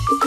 Right.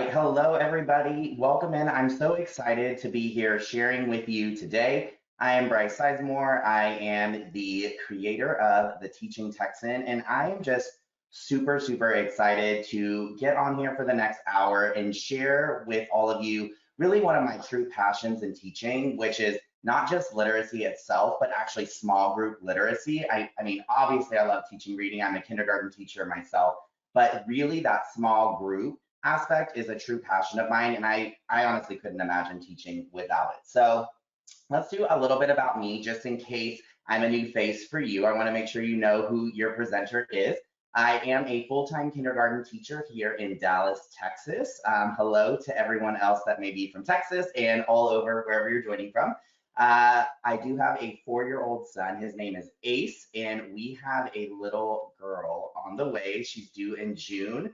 Hello, everybody. Welcome in. I'm so excited to be here sharing with you today. I am Bryce Sizemore. I am the creator of the Teaching Texan, and I am just super, super excited to get on here for the next hour and share with all of you really one of my true passions in teaching, which is not just literacy itself, but actually small group literacy. I mean, obviously, I love teaching reading. I'm a kindergarten teacher myself, but really that small group aspect is a true passion of mine, and I honestly couldn't imagine teaching without it. So let's do a little bit about me, just in case I'm a new face for you. I want to make sure you know who your presenter is. I am a full-time kindergarten teacher here in Dallas, Texas. Hello to everyone else that may be from Texas and all over wherever you're joining from. I do have a 4-year-old son. His name is Ace, and we have a little girl on the way. She's due in June.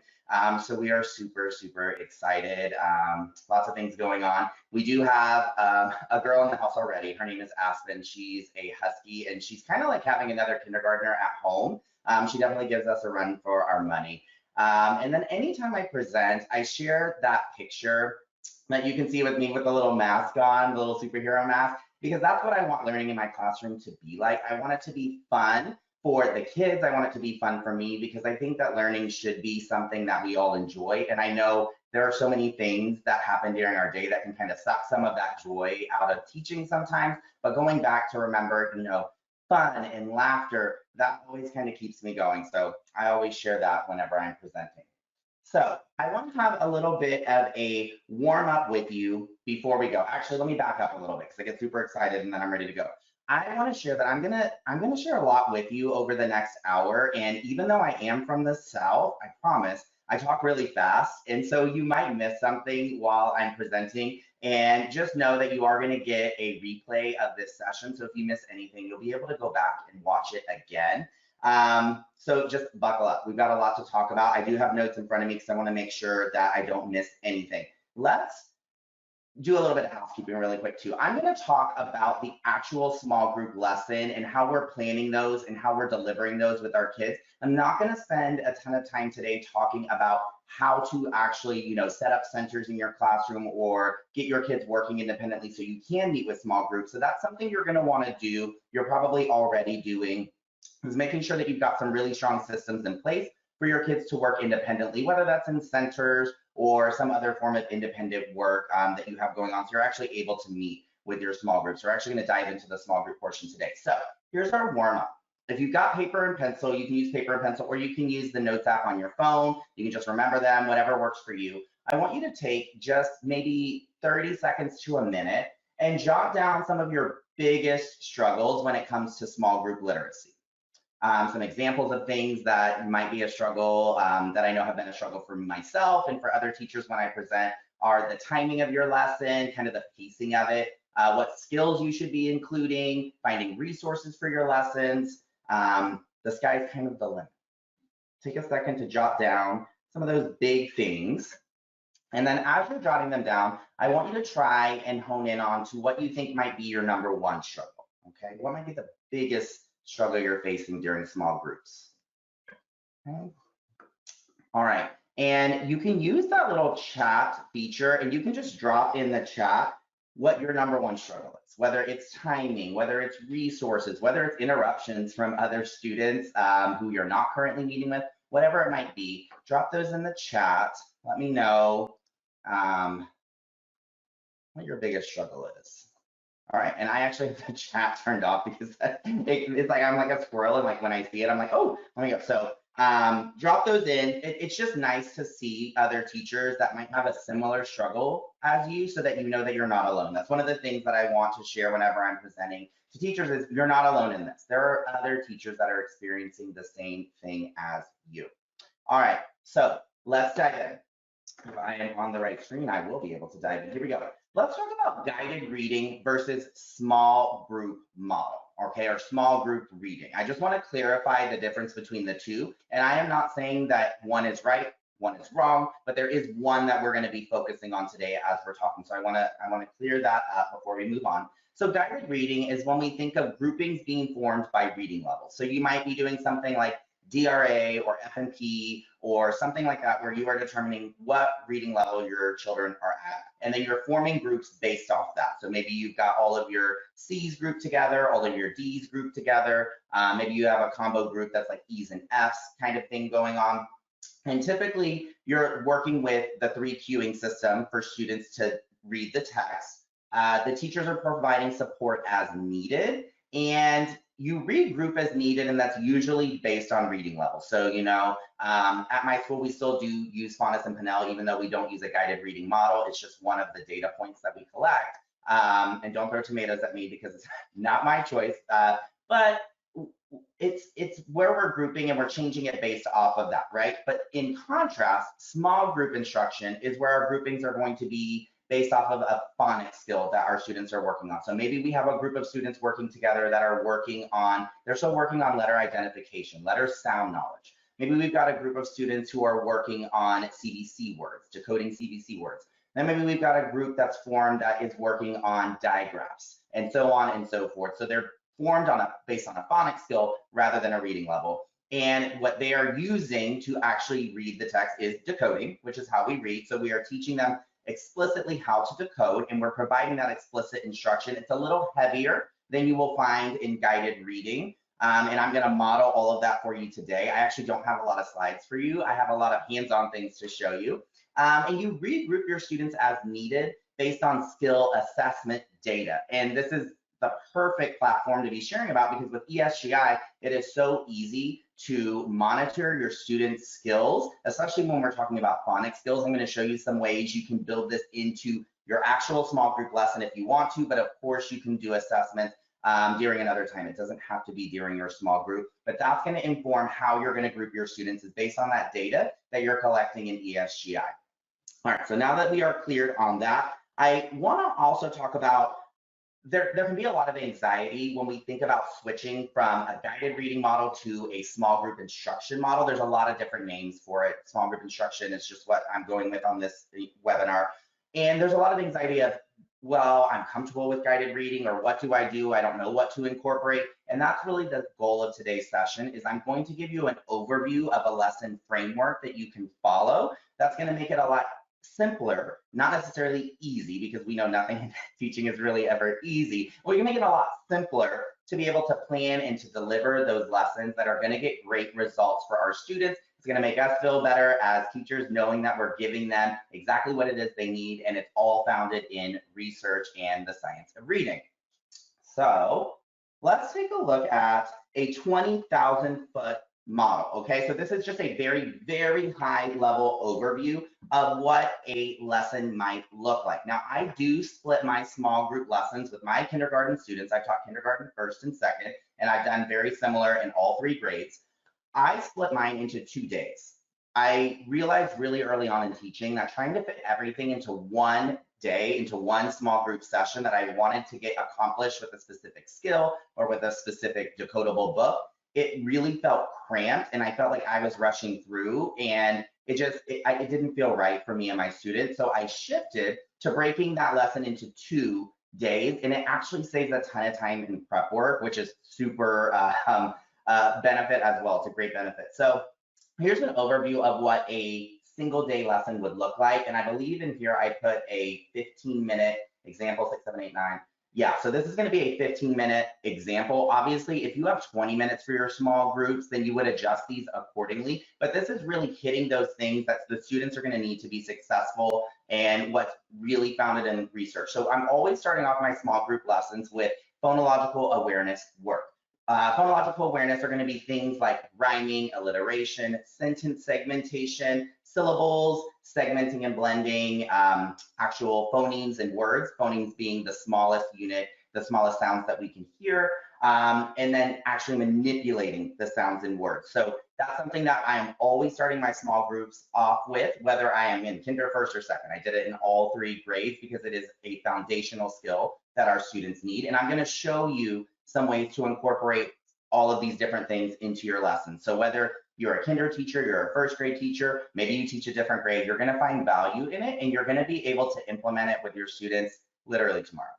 So we are super, super excited. Lots of things going on. We do have a girl in the house already. Her name is Aspen. She's a Husky, and she's kind of like having another kindergartner at home. She definitely gives us a run for our money. And then anytime I present, I share that picture that you can see with me with the little mask on, the little superhero mask, because that's what I want learning in my classroom to be like. I want it to be fun for the kids. I want it to be fun for me, because I think that learning should be something that we all enjoy. And I know there are so many things that happen during our day that can kind of suck some of that joy out of teaching sometimes, but going back to remember, fun and laughter, that always kind of keeps me going. So I always share that whenever I'm presenting. So I want to have a little bit of a warm up with you before we go. Actually, let me back up a little bit because I get super excited and then I'm ready to go. I want to share that I'm gonna share a lot with you over the next hour. And even though I am from the South, I promise I talk really fast. And so you might miss something while I'm presenting. And just know that you are going to get a replay of this session. So if you miss anything, you'll be able to go back and watch it again. So just buckle up. We've got a lot to talk about. I do have notes in front of me because I want to make sure that I don't miss anything. Let's do a little bit of housekeeping really quick too. I'm going to talk about the actual small group lesson and how we're planning those and how we're delivering those with our kids. I'm not going to spend a ton of time today talking about how to actually, set up centers in your classroom or get your kids working independently so you can meet with small groups. So that's something you're going to want to do. You're probably already doing, is making sure that you've got some really strong systems in place for your kids to work independently, whether that's in centers or some other form of independent work that you have going on. So you're actually able to meet with your small groups. We're actually going to dive into the small group portion today. So here's our warm up. If you've got paper and pencil, you can use paper and pencil, or you can use the notes app on your phone. You can just remember them, whatever works for you. I want you to take just maybe 30 seconds to a minute and jot down some of your biggest struggles when it comes to small group literacy. Some examples of things that might be a struggle that I know have been a struggle for myself and for other teachers when I present are the timing of your lesson, kind of the pacing of it, what skills you should be including, finding resources for your lessons. The sky's kind of the limit. Take a second to jot down some of those big things. And then as you're jotting them down, I want you to try and hone in on to what you think might be your number one struggle, okay? What might be the biggest struggle you're facing during small groups? Okay. All right, and you can use that little chat feature and you can just drop in the chat what your number one struggle is, whether it's timing, whether it's resources, whether it's interruptions from other students who you're not currently meeting with, whatever it might be. Drop those in the chat. Let me know what your biggest struggle is. All right, and I actually have the chat turned off because it's like I'm like a squirrel, and like when I see it, I'm like, oh, let me go. So drop those in. It's just nice to see other teachers that might have a similar struggle as you, so that you know that you're not alone. That's one of the things that I want to share whenever I'm presenting to teachers is you're not alone in this. There are other teachers that are experiencing the same thing as you. All right, so let's dive in. If I am on the right screen, I will be able to dive in. Here we go. Let's talk about guided reading versus small group model, okay, or small group reading. I just want to clarify the difference between the two. And I am not saying that one is right, one is wrong, but there is one that we're going to be focusing on today as we're talking. So I want to clear that up before we move on. So guided reading is when we think of groupings being formed by reading level. So you might be doing something like DRA or FNP or something like that, where you are determining what reading level your children are at. And then you're forming groups based off that. So maybe you've got all of your C's grouped together, all of your D's grouped together. Maybe you have a combo group that's like E's and F's kind of thing going on. And typically you're working with the 3 queuing system for students to read the text. The teachers are providing support as needed, and you regroup as needed, and that's usually based on reading level. So, you know, at my school, we still do use Phonics and Pinnell, even though we don't use a guided reading model. It's just one of the data points that we collect. And don't throw tomatoes at me because it's not my choice, but it's where we're grouping and we're changing it based off of that, right? But in contrast, small group instruction is where our groupings are going to be based off of a phonics skill that our students are working on. So maybe we have a group of students working together that are they're still working on letter identification, letter sound knowledge. Maybe we've got a group of students who are working on CVC words, decoding CVC words. Then maybe we've got a group that's formed that is working on digraphs, and so on and so forth. So they're formed based on a phonics skill rather than a reading level. And what they are using to actually read the text is decoding, which is how we read. So we are teaching them explicitly how to decode, and we're providing that explicit instruction. It's a little heavier than you will find in guided reading. And I'm going to model all of that for you today. I actually don't have a lot of slides for you. I have a lot of hands-on things to show you. And you regroup your students as needed based on skill assessment data. And this is the perfect platform to be sharing about, because with ESGI, it is so easy to monitor your students' skills, especially when we're talking about phonics skills. I'm going to show you some ways you can build this into your actual small group lesson if you want to, but of course you can do assessments during another time. It doesn't have to be during your small group, but that's going to inform how you're going to group your students is based on that data that you're collecting in ESGI. All right, so now that we are cleared on that, I want to also talk about there can be a lot of anxiety when we think about switching from a guided reading model to a small group instruction model. There's a lot of different names for it. Small group instruction is just what I'm going with on this webinar. And there's a lot of anxiety of, well, I'm comfortable with guided reading, or what do? I don't know what to incorporate. And that's really the goal of today's session. Is I'm going to give you an overview of a lesson framework that you can follow. That's going to make it a lot simpler, not necessarily easy, because we know nothing in teaching is really ever easy. We can make it a lot simpler to be able to plan and to deliver those lessons that are going to get great results for our students. It's going to make us feel better as teachers, knowing that we're giving them exactly what it is they need, and it's all founded in research and the science of reading. So let's take a look at a 20,000-foot model. Okay, so this is just a very, very high level overview of what a lesson might look like. Now, I do split my small group lessons with my kindergarten students. I've taught kindergarten first and second, and I've done very similar in all 3 grades. I split mine into 2 days. I realized really early on in teaching that trying to fit everything into one day, into one small group session that I wanted to get accomplished with a specific skill or with a specific decodable book, it really felt cramped, and I felt like I was rushing through, and it didn't feel right for me and my students. So I shifted to breaking that lesson into 2 days, and it actually saves a ton of time in prep work, which is super benefit as well. It's a great benefit. So here's an overview of what a single day lesson would look like. And I believe in here I put a 15-minute example, 6, 7, 8, 9. Yeah, so this is going to be a 15-minute example. Obviously, if you have 20 minutes for your small groups, then you would adjust these accordingly. But this is really hitting those things that the students are going to need to be successful and what's really founded in research. So I'm always starting off my small group lessons with phonological awareness work. Phonological awareness are going to be things like rhyming, alliteration, sentence segmentation, syllables, segmenting and blending, actual phonemes and words, phonemes being the smallest unit, the smallest sounds that we can hear, and then actually manipulating the sounds in words. So that's something that I am always starting my small groups off with, whether I am in kinder, first, or second. I did it in all 3 grades because it is a foundational skill that our students need. And I'm going to show you some ways to incorporate all of these different things into your lesson. So whether you're a kinder teacher, you're a first grade teacher, maybe you teach a different grade, you're gonna find value in it and you're gonna be able to implement it with your students literally tomorrow.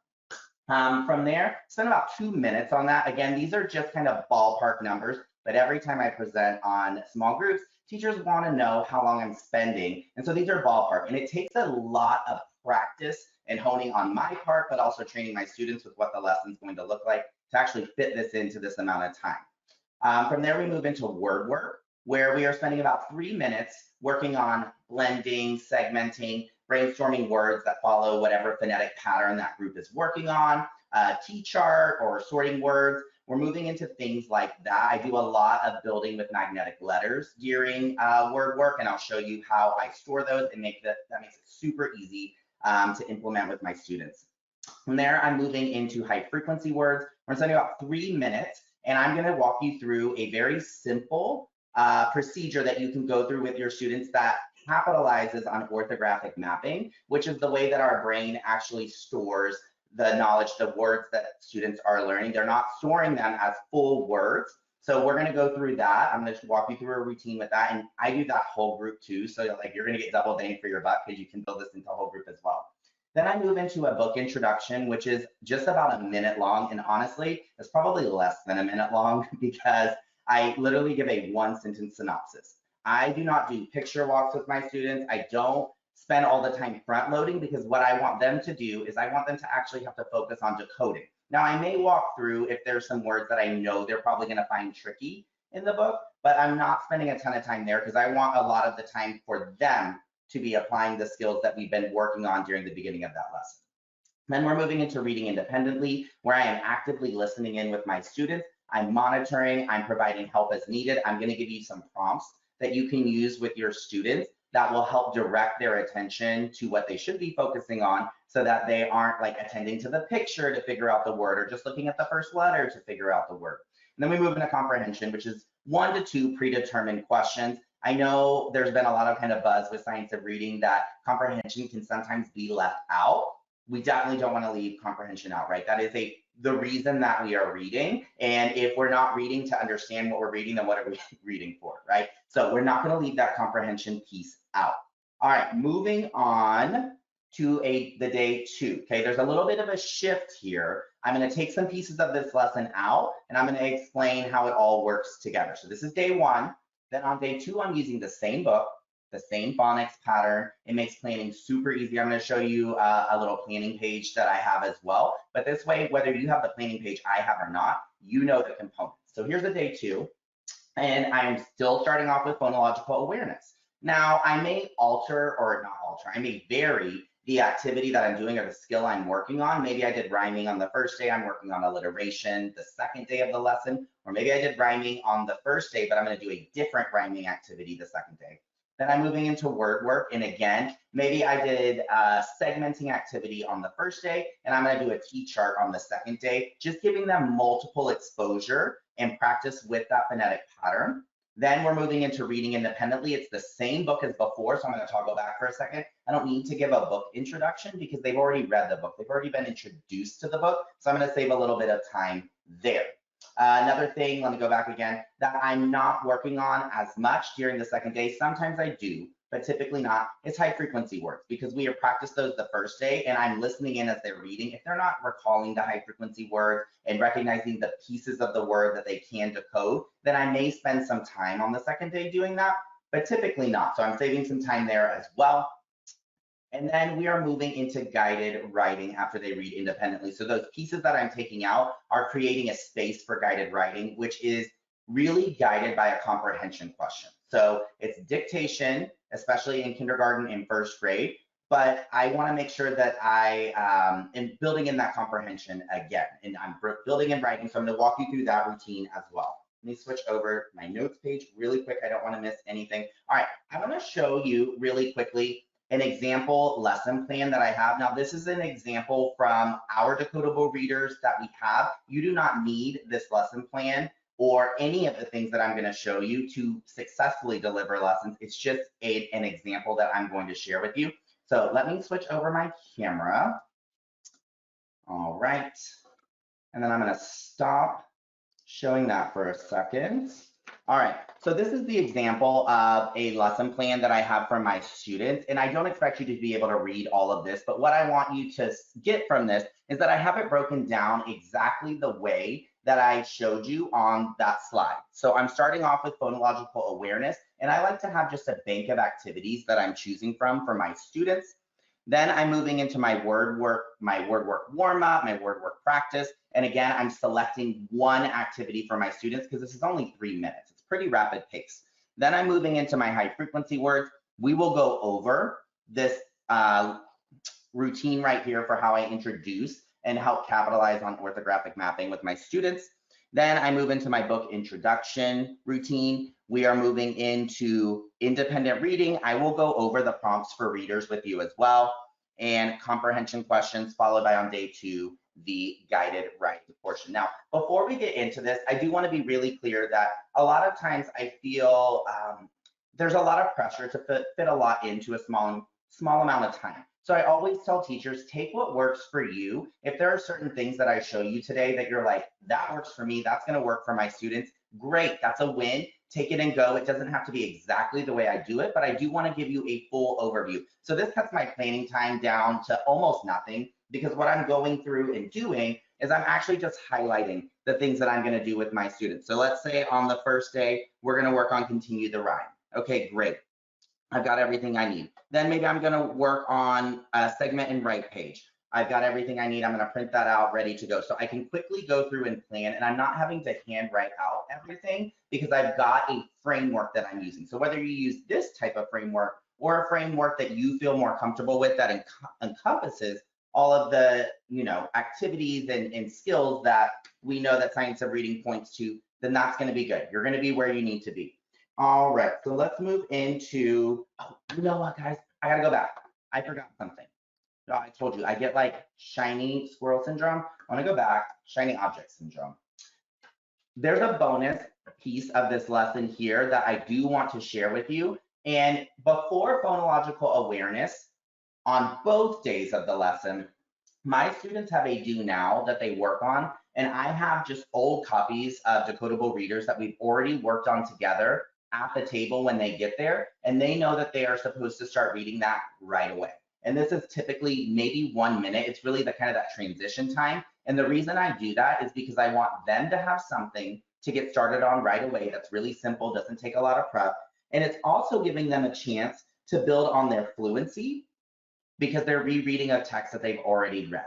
From there, spend about 2 minutes on that. Again, these are just kind of ballpark numbers, but every time I present on small groups, teachers want to know how long I'm spending. And so these are ballpark, and it takes a lot of practice and honing on my part, but also training my students with what the lesson's going to look like to actually fit this into this amount of time. From there, we move into word work, where we are spending about 3 minutes working on blending, segmenting, brainstorming words that follow whatever phonetic pattern that group is working on, T-chart or sorting words. We're moving into things like that. I do a lot of building with magnetic letters during word work, and I'll show you how I store those and that makes it super easy to implement with my students. From there, I'm moving into high frequency words. We're spending about 3 minutes, and I'm going to walk you through a very simple procedure that you can go through with your students that capitalizes on orthographic mapping, which is the way that our brain actually stores the knowledge, the words that students are learning. They're not storing them as full words. So we're going to go through that. I'm going to walk you through a routine with that. And I do that whole group too. So like you're going to get double bang for your buck because you can build this into a whole group as well. Then I move into a book introduction, which is just about a minute long. And honestly, it's probably less than a minute long because I literally give a 1-sentence synopsis. I do not do picture walks with my students. I don't spend all the time front loading because what I want them to do is I want them to actually have to focus on decoding. Now I may walk through if there's some words that I know they're probably going to find tricky in the book, but I'm not spending a ton of time there because I want a lot of the time for them to be applying the skills that we've been working on during the beginning of that lesson. Then we're moving into reading independently, where I am actively listening in with my students. I'm monitoring, I'm providing help as needed. I'm going to give you some prompts that you can use with your students that will help direct their attention to what they should be focusing on so that they aren't like attending to the picture to figure out the word or just looking at the first letter to figure out the word. And then we move into comprehension, which is 1 to 2 predetermined questions. I know there's been a lot of kind of buzz with science of reading that comprehension can sometimes be left out. We definitely don't want to leave comprehension out, right? That is the reason that we are reading. And if we're not reading to understand what we're reading, then what are we reading for, right? So we're not going to leave that comprehension piece out. All right, moving on to the day 2. Okay, there's a little bit of a shift here. I'm going to take some pieces of this lesson out, and I'm going to explain how it all works together. So this is day 1. Then on day 2, I'm using the same book, the same phonics pattern. It makes planning super easy. I'm going to show you a little planning page that I have as well. But this way, whether you have the planning page I have or not, you know the components. So here's the day 2, and I'm still starting off with phonological awareness. Now, I may I may vary the activity that I'm doing or the skill I'm working on. Maybe I did rhyming on the first day, I'm working on alliteration the second day of the lesson, or maybe I did rhyming on the first day, but I'm going to do a different rhyming activity the second day. Then I'm moving into word work, and again, maybe I did a segmenting activity on the first day, and I'm going to do a T-chart on the second day, just giving them multiple exposure and practice with that phonetic pattern. Then we're moving into reading independently. It's the same book as before, so I'm going to toggle back for a second. I don't need to give a book introduction because they've already read the book. They've already been introduced to the book, so I'm going to save a little bit of time there. Another thing, let me go back again, that I'm not working on as much during the second day. Sometimes I do, but typically not. It's high frequency words because we have practiced those the first day and I'm listening in as they're reading. If they're not recalling the high frequency word and recognizing the pieces of the word that they can decode, then I may spend some time on the second day doing that, but typically not. So I'm saving some time there as well. And then we are moving into guided writing after they read independently. So those pieces that I'm taking out are creating a space for guided writing, which is really guided by a comprehension question. So it's dictation, especially in kindergarten and first grade, but I want to make sure that I am building in that comprehension again, and I'm building in writing. So I'm going to walk you through that routine as well. Let me switch over my notes page really quick. I don't want to miss anything. All right, I want to show you really quickly an example lesson plan that I have. Now, this is an example from our decodable readers that we have. You do not need this lesson plan or any of the things that I'm going to show you to successfully deliver lessons. It's just an example that I'm going to share with you. So let me switch over my camera. All right. And then I'm going to stop showing that for a second. All right, so this is the example of a lesson plan that I have for my students, and I don't expect you to be able to read all of this, but what I want you to get from this is that I have it broken down exactly the way that I showed you on that slide. So I'm starting off with phonological awareness, and I like to have just a bank of activities that I'm choosing from for my students. Then I'm moving into my word work warm up, my word work practice. And again, I'm selecting one activity for my students because this is only 3 minutes. It's pretty rapid pace. Then I'm moving into my high frequency words. We will go over this routine right here for how I introduce and help capitalize on orthographic mapping with my students. Then I move into my book introduction routine. We are moving into independent reading. I will go over the prompts for readers with you as well, and comprehension questions, followed by on day 2, the guided writing portion. Now, before we get into this, I do want to be really clear that a lot of times I feel there's a lot of pressure to fit a lot into a small amount of time. So I always tell teachers, take what works for you. If there are certain things that I show you today that you're like, that works for me, that's going to work for my students, great, that's a win. Take it and go. It doesn't have to be exactly the way I do it, but I do want to give you a full overview. So this cuts my planning time down to almost nothing, because what I'm going through and doing is I'm actually just highlighting the things that I'm going to do with my students. So let's say on the first day, we're going to work on continue the rhyme. Okay, great. I've got everything I need. Then maybe I'm going to work on a segment and write page. I've got everything I need. I'm going to print that out ready to go. So I can quickly go through and plan, and I'm not having to handwrite out everything because I've got a framework that I'm using. So whether you use this type of framework or a framework that you feel more comfortable with that encompasses all of the activities and skills that we know that science of reading points to, then that's going to be good. You're going to be where you need to be. All right, so let's move into, oh, you know what, guys? I gotta go back. I forgot something. Oh, I told you, I get like shiny squirrel syndrome. I wanna go back, shiny object syndrome. There's a bonus piece of this lesson here that I do want to share with you. And before phonological awareness, on both days of the lesson, my students have a do now that they work on, and I have just old copies of decodable readers that we've already worked on together at the table when they get there, and they know that they are supposed to start reading that right away. And this is typically maybe 1 minute. It's really the kind of that transition time. And the reason I do that is because I want them to have something to get started on right away that's really simple, doesn't take a lot of prep. And it's also giving them a chance to build on their fluency because they're rereading a text that they've already read.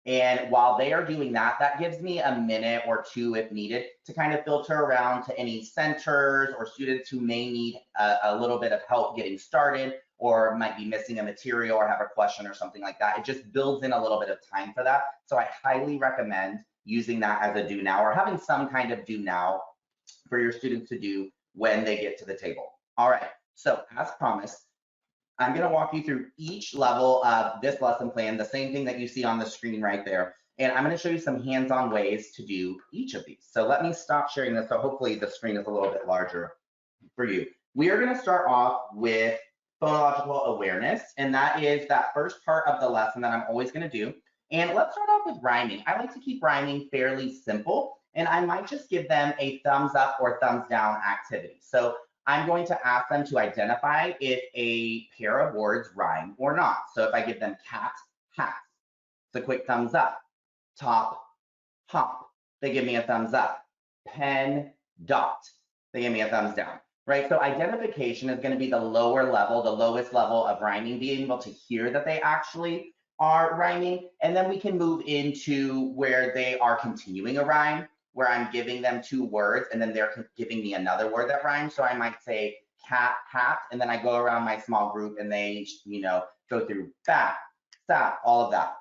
And while they are doing that, that gives me a minute or two, if needed, to kind of filter around to any centers or students who may need a little bit of help getting started or might be missing a material or have a question or something like that. It just builds in a little bit of time for that. So I highly recommend using that as a do now or having some kind of do now for your students to do when they get to the table. All right, so as promised, I'm going to walk you through each level of this lesson plan, the same thing that you see on the screen right there. And I'm going to show you some hands-on ways to do each of these. So let me stop sharing this. So hopefully the screen is a little bit larger for you. We are going to start off with phonological awareness. And that is that first part of the lesson that I'm always going to do. And let's start off with rhyming. I like to keep rhyming fairly simple. And I might just give them a thumbs up or thumbs down activity. So I'm going to ask them to identify if a pair of words rhyme or not. So if I give them cat, hat, it's a quick thumbs up. Top, hop, they give me a thumbs up. Pen, dot, they give me a thumbs down, right? So identification is going to be the lower level, the lowest level of rhyming, being able to hear that they actually are rhyming. And then we can move into where they are continuing a rhyme, where I'm giving them 2 words and then they're giving me another word that rhymes. So I might say cat, hat, and then I go around my small group and they, go through bat, sat, all of that.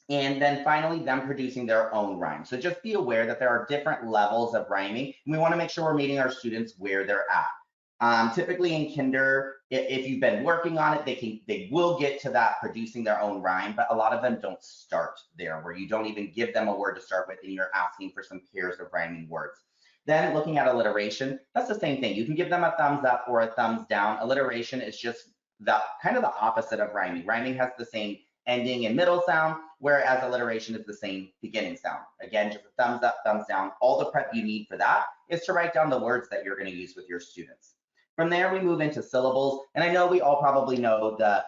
And then finally them producing their own rhyme. So just be aware that there are different levels of rhyming, and we want to make sure we're meeting our students where they're at. Typically in kinder, if you've been working on it, they will get to that producing their own rhyme, but a lot of them don't start there, where you don't even give them a word to start with and you're asking for some pairs of rhyming words. Then looking at alliteration, that's the same thing. You can give them a thumbs up or a thumbs down. Alliteration is just the kind of the opposite of rhyming. Rhyming has the same ending and middle sound, whereas alliteration is the same beginning sound. Again, just a thumbs up, thumbs down. All the prep you need for that is to write down the words that you're going to use with your students. From there, we move into syllables. And I know we all probably know the,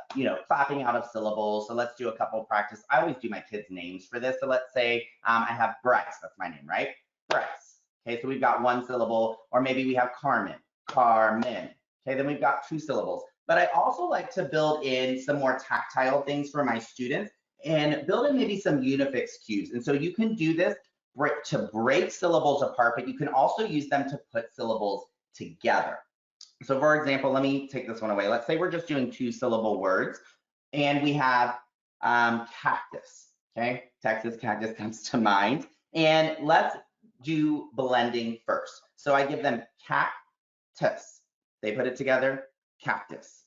clapping out of syllables. So let's do a couple practice. I always do my kids' names for this. So let's say I have Bryce. That's my name, right? Bryce. Okay, so we've got one syllable. Or maybe we have Carmen. Carmen. Okay, then we've got two syllables. But I also like to build in some more tactile things for my students and build in maybe some unifix cues. And so you can do this to break syllables apart, but you can also use them to put syllables together. So for example, let me take this one away. Let's say we're just doing 2-syllable words and we have cactus, okay? Texas cactus comes to mind. And let's do blending first. So I give them cactus. They put it together, cactus.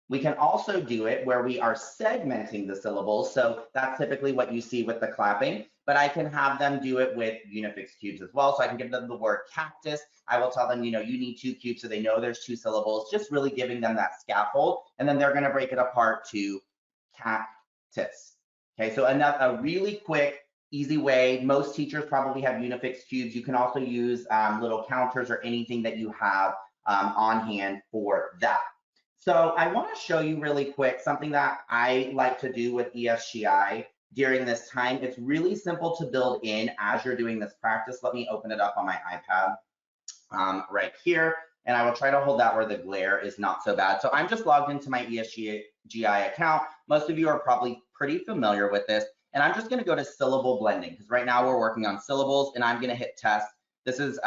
We can also do it where we are segmenting the syllables. So that's typically what you see with the clapping, but I can have them do it with unifix cubes as well. So I can give them the word cactus. I will tell them, you need 2 cubes so they know there's 2 syllables, just really giving them that scaffold. And then they're going to break it apart to cactus. Okay, so a really quick, easy way. Most teachers probably have unifix cubes. You can also use little counters or anything that you have on hand for that. So I want to show you really quick something that I like to do with ESGI during this time. It's really simple to build in as you're doing this practice. Let me open it up on my iPad right here, and I will try to hold that where the glare is not so bad. So I'm just logged into my ESGI account. Most of you are probably pretty familiar with this, and I'm just going to go to syllable blending because right now we're working on syllables, and I'm going to hit test. This is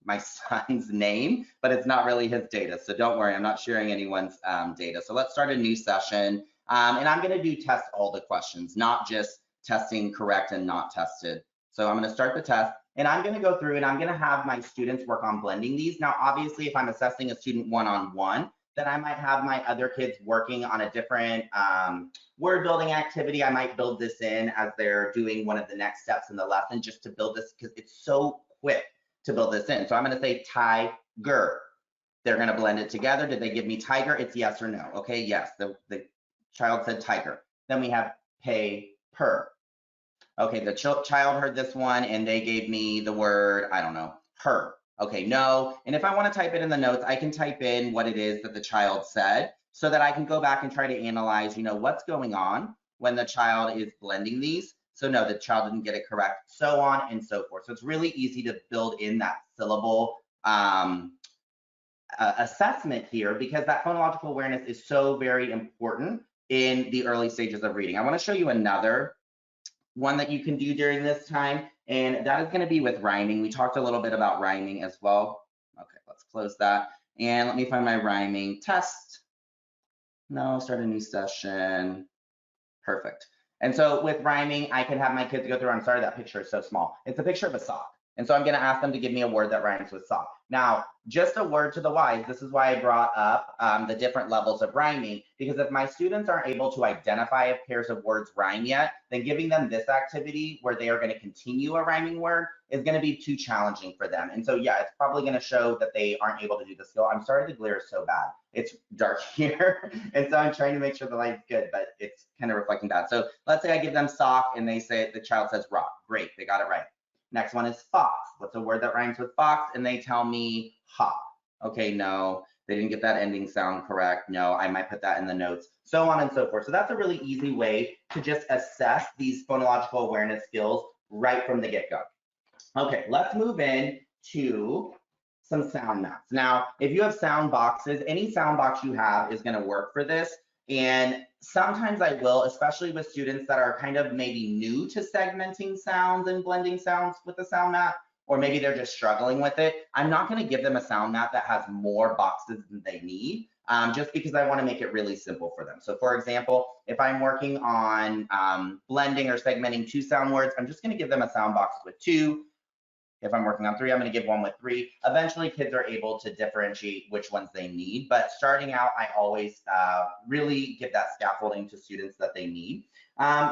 my son's name, but it's not really his data. So don't worry, I'm not sharing anyone's data. So let's start a new session. And I'm gonna do test all the questions, not just testing correct and not tested. So I'm gonna start the test and I'm gonna go through and I'm gonna have my students work on blending these. Now, obviously, if I'm assessing a student one-on-one, then I might have my other kids working on a different word building activity. I might build this in as they're doing one of the next steps in the lesson just to build this because it's so quick to build this in. So I'm going to say tiger. They're going to blend it together. Did they give me tiger? It's yes or no. Okay, yes. The child said tiger. Then we have paper. Okay, the child heard this one and they gave me the word, I don't know, her. Okay, no. And if I want to type it in the notes, I can type in what it is that the child said so that I can go back and try to analyze, what's going on when the child is blending these. So no, the child didn't get it correct, so on and so forth. So it's really easy to build in that syllable assessment here because that phonological awareness is so very important in the early stages of reading. I want to show you another one that you can do during this time, and that is going to be with rhyming. We talked a little bit about rhyming as well. Okay, let's close that. And let me find my rhyming test. No, start a new session. Perfect. And so with rhyming, I can have my kids go through, I'm sorry, that picture is so small. It's a picture of a sock. And so I'm going to ask them to give me a word that rhymes with sock. Now, just a word to the wise, this is why I brought up the different levels of rhyming, because if my students aren't able to identify if pairs of words rhyme yet, then giving them this activity where they are going to continue a rhyming word is going to be too challenging for them. And so, yeah, it's probably going to show that they aren't able to do the skill. I'm sorry, the glare is so bad. It's dark here. And so I'm trying to make sure the light's good, but it's kind of reflecting bad. So let's say I give them sock and they say, the child says rock. Great, they got it right. Next one is fox. What's a word that rhymes with fox? And they tell me hop. Okay, no, they didn't get that ending sound correct. No, I might put that in the notes, so on and so forth. So that's a really easy way to just assess these phonological awareness skills right from the get-go. Okay, let's move in to some sound maps. Now, if you have sound boxes, any sound box you have is going to work for this. And sometimes I will, especially with students that are kind of maybe new to segmenting sounds and blending sounds with the sound map, or maybe they're just struggling with it. I'm not going to give them a sound map that has more boxes than they need, just because I want to make it really simple for them. So for example, if I'm working on blending or segmenting 2 sound words, I'm just going to give them a sound box with 2. If I'm working on 3, I'm going to give one with 3. Eventually, kids are able to differentiate which ones they need. But starting out, I always really give that scaffolding to students that they need.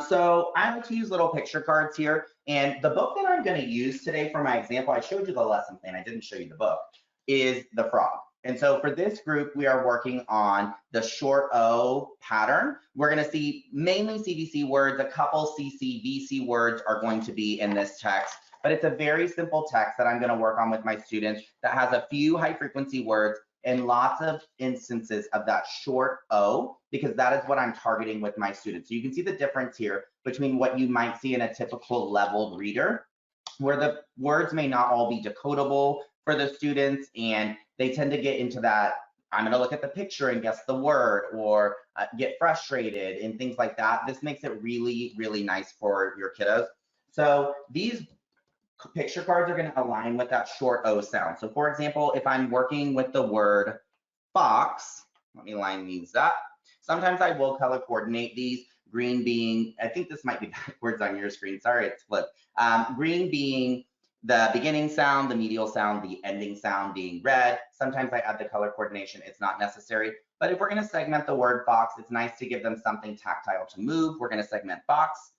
So I like to use little picture cards here. And the book that I'm going to use today for my example, I showed you the lesson plan. I didn't show you the book, is The Frog. And so for this group, we are working on the short O pattern. We're going to see mainly CVC words. A couple CC-VC words are going to be in this text, but it's a very simple text that I'm going to work on with my students that has a few high frequency words and lots of instances of that short O, because that is what I'm targeting with my students. So you can see the difference here between what you might see in a typical leveled reader, where the words may not all be decodable for the students, and they tend to get into that, I'm going to look at the picture and guess the word, or get frustrated and things like that. This makes it really, really nice for your kiddos. So these picture cards are going to align with that short O sound. So for example, if I'm working with the word fox, let me line these up. Sometimes I will color coordinate these, green being, I think this might be backwards on your screen, sorry, it's flipped. Green being the beginning sound, the medial sound, the ending sound being red. Sometimes I add the color coordination, it's not necessary. But if we're going to segment the word fox, it's nice to give them something tactile to move. We're going to segment fox,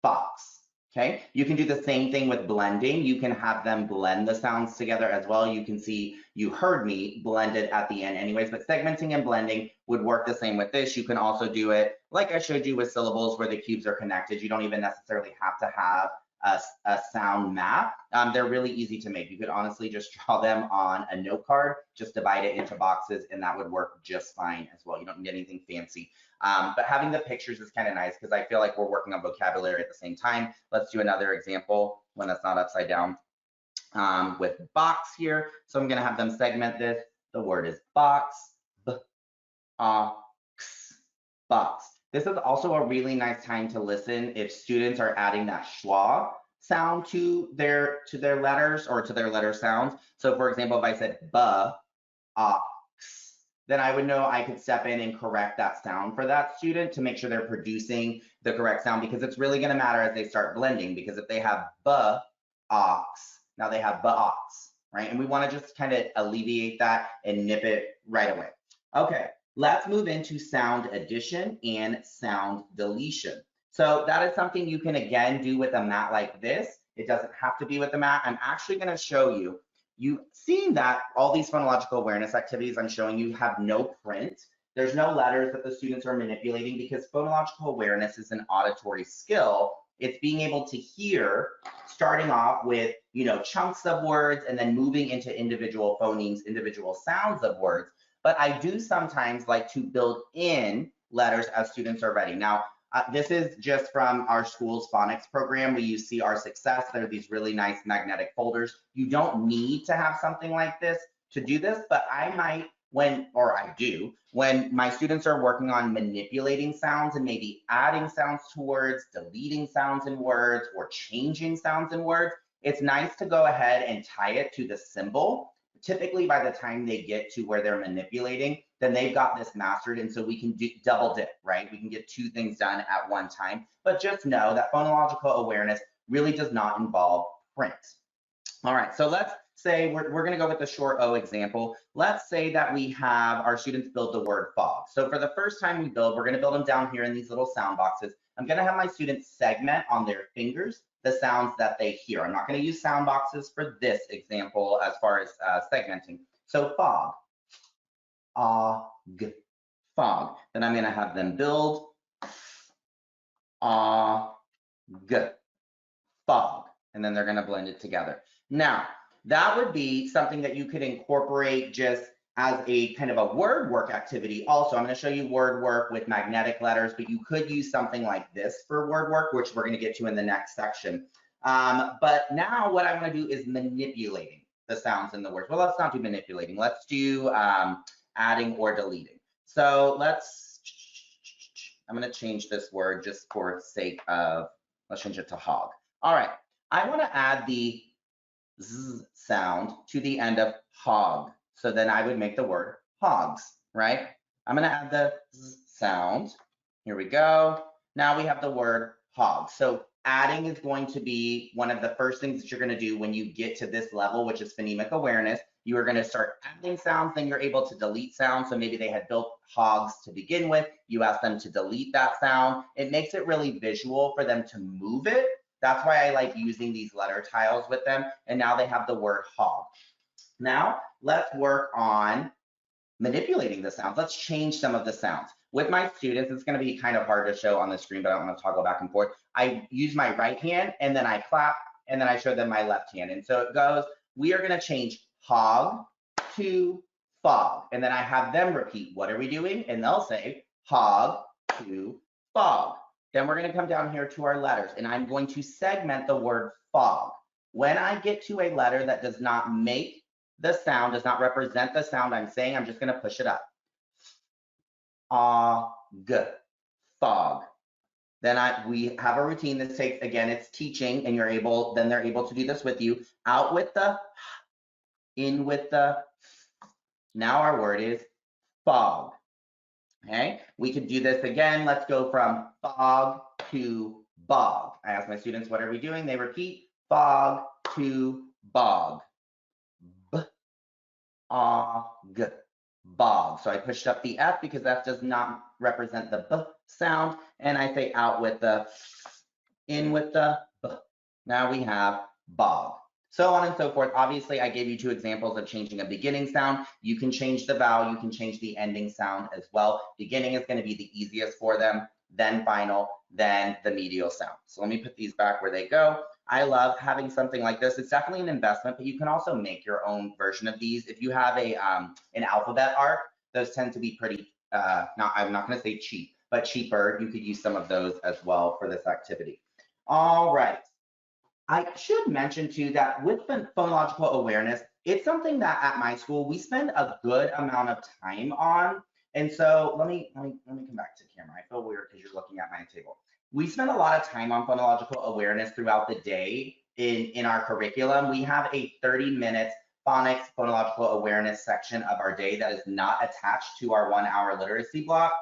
fox. Okay, you can do the same thing with blending. You can have them blend the sounds together as well. You can see, you heard me blended at the end anyways, but segmenting and blending would work the same with this. You can also do it like I showed you with syllables where the cubes are connected. You don't even necessarily have to have a sound map. They're really easy to make. You could honestly just draw them on a note card, just divide it into boxes, and that would work just fine as well. You don't need anything fancy. But having the pictures is kind of nice because I feel like we're working on vocabulary at the same time. Let's do another example when that's not upside down with box here. So I'm going to have them segment this. The word is box, box. This is also a really nice time to listen if students are adding that schwa sound to their letters or to their letter sounds. So for example, if I said ox, then I would know I could step in and correct that sound for that student to make sure they're producing the correct sound, because it's really going to matter as they start blending, because if they have ox, now they have ox, right? And we want to just kind of alleviate that and nip it right away. Okay, let's move into sound addition and sound deletion. So that is something you can again do with a mat like this. It doesn't have to be with a mat. I'm actually going to show you. You've seen that all these phonological awareness activities I'm showing you have no print. There's no letters that the students are manipulating, because phonological awareness is an auditory skill. It's being able to hear, starting off with, chunks of words and then moving into individual phonemes, individual sounds of words. But I do sometimes like to build in letters as students are ready. Now, this is just from our school's phonics program. We use See Our Success. There are these really nice magnetic folders. You don't need to have something like this to do this, but I might when my students are working on manipulating sounds and maybe adding sounds to words, deleting sounds in words, or changing sounds in words. It's nice to go ahead and tie it to the symbol. Typically, by the time they get to where they're manipulating, then they've got this mastered, and so we can do double dip, right? We can get two things done at one time. But just know that phonological awareness really does not involve print. All right, so let's say we're going to go with the short O example. Let's say that we have our students build the word fog. So for the first time we build, we're going to build them down here in these little sound boxes. I'm going to have my students segment on their fingers the sounds that they hear. I'm not going to use sound boxes for this example as far as segmenting. So fog, fog. Then I'm going to have them build fog, and then they're going to blend it together. Now, that would be something that you could incorporate just as a kind of a word work activity. Also, I'm going to show you word work with magnetic letters, but you could use something like this for word work, which we're going to get to in the next section. But now what I want to do is manipulating the sounds in the words. Well, let's not do manipulating. Let's do adding or deleting. So I'm going to change this word just for sake of, let's change it to hog. All right, I want to add the Z sound to the end of hog. So then I would make the word hogs, right? I'm going to add the Z sound. Here we go. Now we have the word hog. So adding is going to be one of the first things that you're going to do when you get to this level, which is phonemic awareness. You are going to start adding sounds, then you're able to delete sounds. So maybe they had built hogs to begin with. You ask them to delete that sound. It makes it really visual for them to move it. That's why I like using these letter tiles with them. And now they have the word hog. Now let's work on manipulating the sounds. Let's change some of the sounds. With my students, it's going to be kind of hard to show on the screen, but I don't want to toggle back and forth. I use my right hand and then I clap and then I show them my left hand. And so it goes, we are going to change hog to fog. And then I have them repeat, what are we doing? And they'll say hog to fog. Then we're going to come down here to our letters and I'm going to segment the word fog. When I get to a letter that does not make the sound, does not represent the sound I'm saying, I'm just going to push it up. G, fog. Then we have a routine that takes, again, it's teaching, and then they're able to do this with you. Out with the, in with the. Now our word is fog. Okay, we could do this again. Let's go from fog to bog. I ask my students, what are we doing? They repeat, fog to bog. G, bog. So I pushed up the F because F does not represent the B sound. And I say out with the, in with the B. Now we have bog. So on and so forth. Obviously, I gave you 2 examples of changing a beginning sound. You can change the vowel, you can change the ending sound as well. Beginning is going to be the easiest for them, then final, then the medial sound. So let me put these back where they go. I love having something like this. It's definitely an investment, but you can also make your own version of these. If you have an alphabet art, those tend to be pretty, I'm not going to say cheap, but cheaper. You could use some of those as well for this activity. All right. I should mention too that with phonological awareness, it's something that at my school we spend a good amount of time on. And so let me come back to camera. I feel weird because you're looking at my table. We spend a lot of time on phonological awareness throughout the day in our curriculum. We have a 30-minute phonics phonological awareness section of our day that is not attached to our 1-hour literacy block.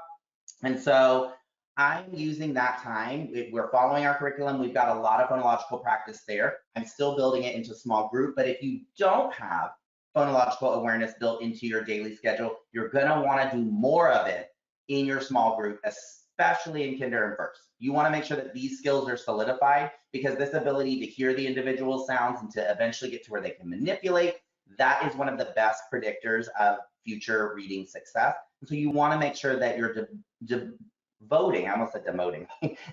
And so I'm using that time. We're following our curriculum. We've got a lot of phonological practice there. I'm still building it into small group, but if you don't have phonological awareness built into your daily schedule, you're gonna wanna do more of it in your small group, especially in kinder and first. You wanna make sure that these skills are solidified because this ability to hear the individual sounds and to eventually get to where they can manipulate, that is one of the best predictors of future reading success. And so you wanna make sure that you're devoting, I almost said demoting,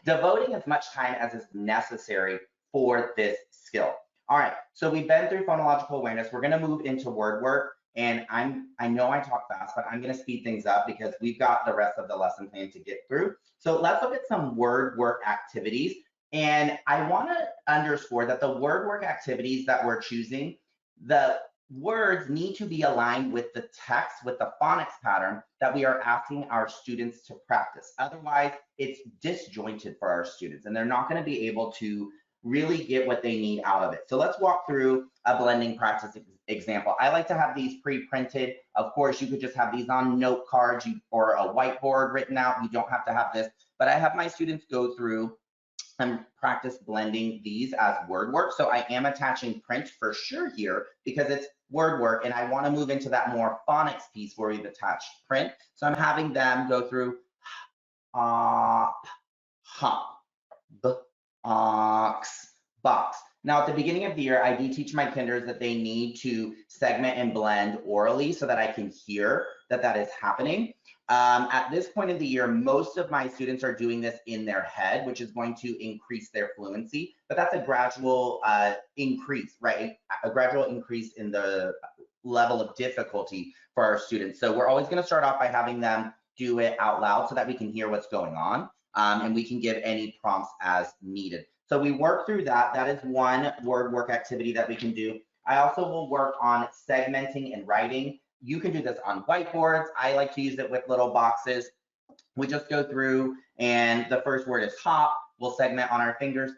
devoting as much time as is necessary for this skill. All right, so we've been through phonological awareness. We're gonna move into word work. And I know I talk fast, but I'm gonna speed things up because we've got the rest of the lesson plan to get through. So let's look at some word work activities. And I wanna underscore that the word work activities that we're choosing, the words need to be aligned with the text, with the phonics pattern that we are asking our students to practice. Otherwise, it's disjointed for our students and they're not gonna be able to really get what they need out of it. So let's walk through a blending practice example. I like to have these pre-printed. Of course, you could just have these on note cards or a whiteboard written out. You don't have to have this, but I have my students go through and practice blending these as word work. So I am attaching print for sure here because it's word work and I want to move into that more phonics piece where we've attached print. So I'm having them go through hop, box. Now at the beginning of the year, I do teach my kinders that they need to segment and blend orally so that I can hear that is happening. At this point in the year, most of my students are doing this in their head, which is going to increase their fluency, but that's a gradual increase, right? A gradual increase in the level of difficulty for our students. So we're always going to start off by having them do it out loud so that we can hear what's going on, and we can give any prompts as needed. So we work through that. That is one word work activity that we can do. I also will work on segmenting and writing. You can do this on whiteboards. I like to use it with little boxes. We just go through and the first word is hop. We'll segment on our fingers,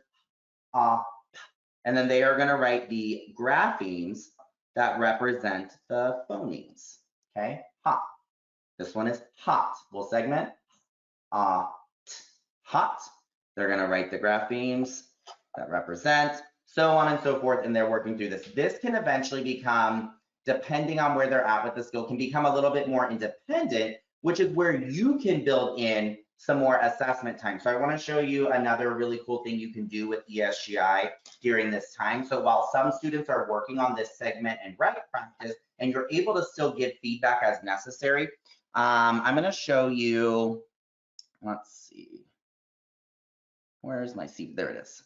and then they are gonna write the graphemes that represent the phonemes, okay? Hop. This one is hot. We'll segment, hot. They're gonna write the graphemes that represent, so on and so forth, and they're working through this. This can eventually become, depending on where they're at with the skill, can become a little bit more independent, which is where you can build in some more assessment time. So I want to show you another really cool thing you can do with ESGI during this time. So while some students are working on this segment and write practice, and you're able to still give feedback as necessary, I'm going to show you, let's see, where's my seat? There it is.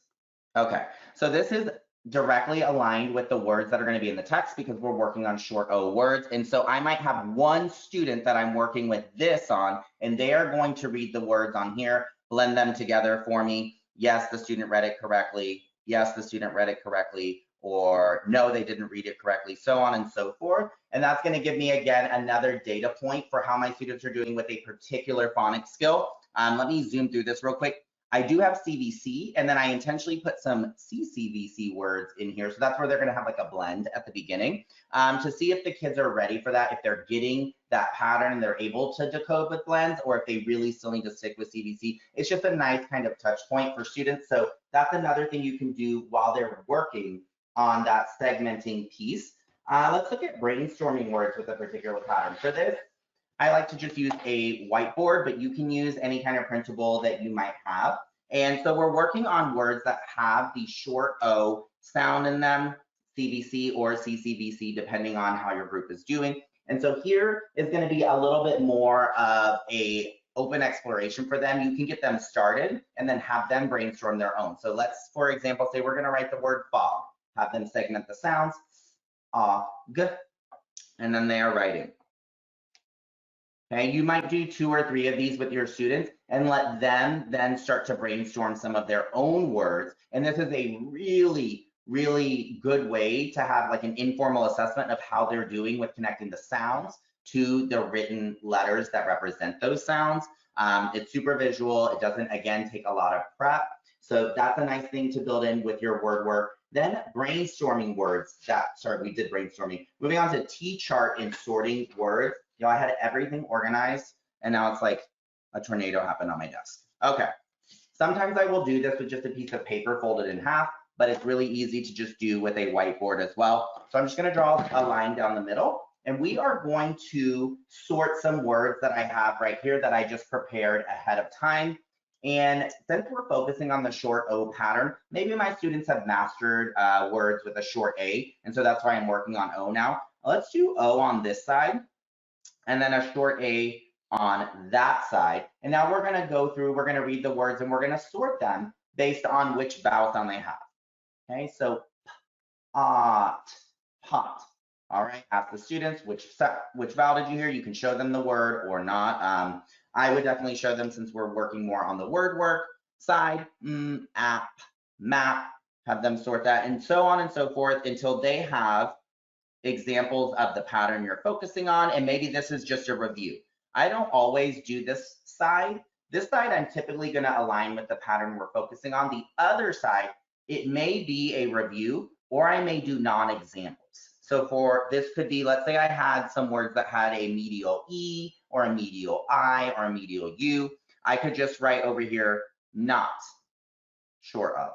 Okay, so this is directly aligned with the words that are going to be in the text because we're working on short O words. And so I might have one student that I'm working with this on, and they are going to read the words on here, blend them together for me. Yes, the student read it correctly. Yes, the student read it correctly. Or no, they didn't read it correctly, so on and so forth. And that's going to give me, again, another data point for how my students are doing with a particular phonics skill. Let me zoom through this real quick. I do have CVC, and then I intentionally put some CCVC words in here. So that's where they're going to have like a blend at the beginning to see if the kids are ready for that, if they're getting that pattern and they're able to decode with blends, or if they really still need to stick with CVC. It's just a nice kind of touch point for students. So that's another thing you can do while they're working on that segmenting piece. Let's look at brainstorming words with a particular pattern. For this, I like to just use a whiteboard, but you can use any kind of printable that you might have. And so we're working on words that have the short O sound in them, CVC or CCVC, depending on how your group is doing. And so here is going to be a little bit more of a open exploration for them. You can get them started and then have them brainstorm their own. So let's, for example, say we're going to write the word fog, have them segment the sounds, g, and then they are writing. Okay, you might do 2 or 3 of these with your students and let them then start to brainstorm some of their own words. And this is a really, really good way to have like an informal assessment of how they're doing with connecting the sounds to the written letters that represent those sounds. It's super visual. It doesn't, again, take a lot of prep. So that's a nice thing to build in with your word work. Then brainstorming words. Sorry, we did brainstorming. Moving on to T-chart and sorting words. You know, I had everything organized, and now it's like a tornado happened on my desk. Okay, sometimes I will do this with just a piece of paper folded in half, but it's really easy to just do with a whiteboard as well. So I'm just going to draw a line down the middle, and we are going to sort some words that I have right here that I just prepared ahead of time. And since we're focusing on the short O pattern, maybe my students have mastered words with a short A, and so that's why I'm working on O now. Let's do O on this side, and then a short A on that side. And now we're going to go through, we're going to read the words, and we're going to sort them based on which vowel sound they have. Okay, so pot. All right, ask the students which vowel did you hear. You can show them the word or not. I would definitely show them since we're working more on the word work side. App, map, have them sort that, and so on and so forth until they have examples of the pattern you're focusing on, and maybe this is just a review. I don't always do this side. This side I'm typically going to align with the pattern we're focusing on. The other side, it may be a review, or I may do non-examples. So for this could be, let's say I had some words that had a medial E, or a medial I, or a medial U. I could just write over here, not short of.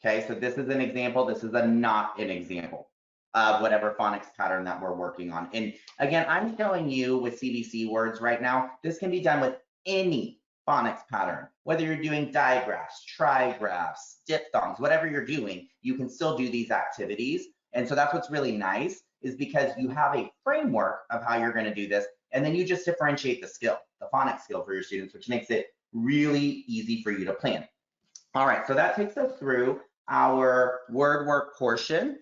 Okay, so this is an example. This is a not an example of whatever phonics pattern that we're working on. And again, I'm showing you with CVC words right now, this can be done with any phonics pattern, whether you're doing digraphs, trigraphs, diphthongs, whatever you're doing, you can still do these activities. And so that's what's really nice, is because you have a framework of how you're going to do this, and then you just differentiate the skill, the phonics skill for your students, which makes it really easy for you to plan. All right, so that takes us through our word work portion.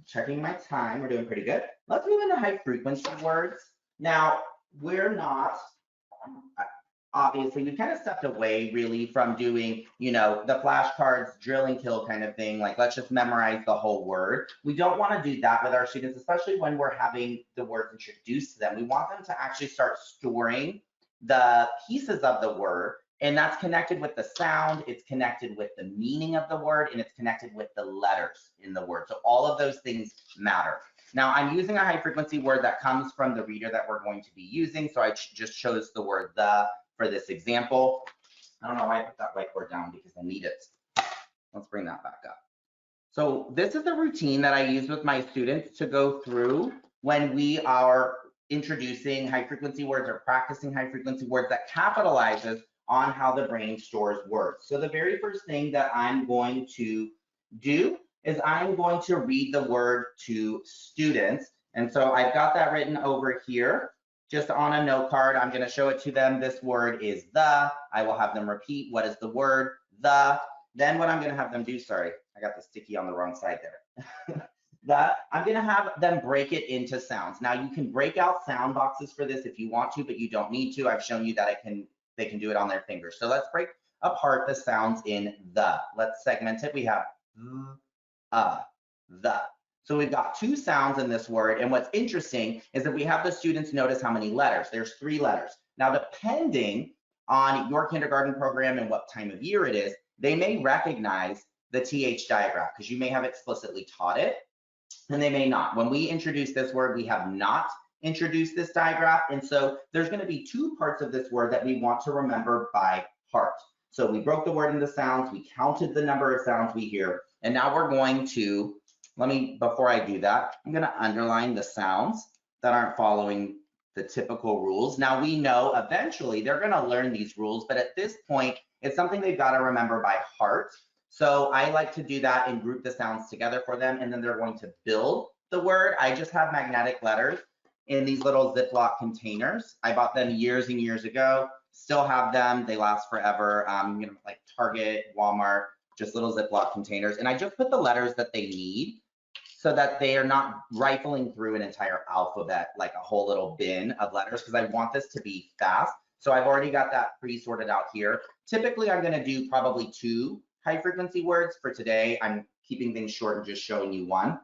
Checking my time, we're doing pretty good. Let's move into high frequency words. Now, we're not, obviously, we've kind of stepped away really from doing, you know, the flashcards, drill and kill kind of thing. Like, let's just memorize the whole word. We don't want to do that with our students, especially when we're having the words introduced to them. We want them to actually start storing the pieces of the word, and that's connected with the sound, it's connected with the meaning of the word, and it's connected with the letters in the word. So all of those things matter. Now, I'm using a high frequency word that comes from the reader that we're going to be using. So I just chose the word the for this example. I don't know why I put that whiteboard down, because I need it. Let's bring that back up. So this is the routine that I use with my students to go through when we are introducing high frequency words or practicing high frequency words that capitalizes on how the brain stores words. So the very first thing that I'm going to do is I'm going to read the word to students. And so I've got that written over here, just on a note card. I'm going to show it to them. This word is the. I will have them repeat what is the word, the. Then what I'm going to have them do, sorry, I got the sticky on the wrong side there. I'm going to have them break it into sounds. Now you can break out sound boxes for this if you want to, but you don't need to. I've shown you that they can do it on their fingers. So let's break apart the sounds in the. Let's segment it. We have the. So we've got two sounds in this word, and what's interesting is that we have the students notice how many letters. There's 3 letters. Now, depending on your kindergarten program and what time of year it is, they may recognize the TH digraph because you may have explicitly taught it, and they may not. When we introduce this word, we have not introduced this digraph, and so there's going to be 2 parts of this word that we want to remember by heart. So we broke the word into sounds, we counted the number of sounds we hear, and now we're going to, before I do that, I'm going to underline the sounds that aren't following the typical rules. Now we know eventually they're going to learn these rules, but at this point, it's something they've got to remember by heart. So I like to do that and group the sounds together for them, and then they're going to build the word. I just have magnetic letters in these little Ziploc containers. I bought them years and years ago, still have them. They last forever. You know, like Target, Walmart, just little Ziploc containers. And I just put the letters that they need so that they are not rifling through an entire alphabet, like a whole little bin of letters, because I want this to be fast. So I've already got that pre-sorted out here. Typically, I'm going to do probably 2 high-frequency words. For today, I'm keeping things short and just showing you 1.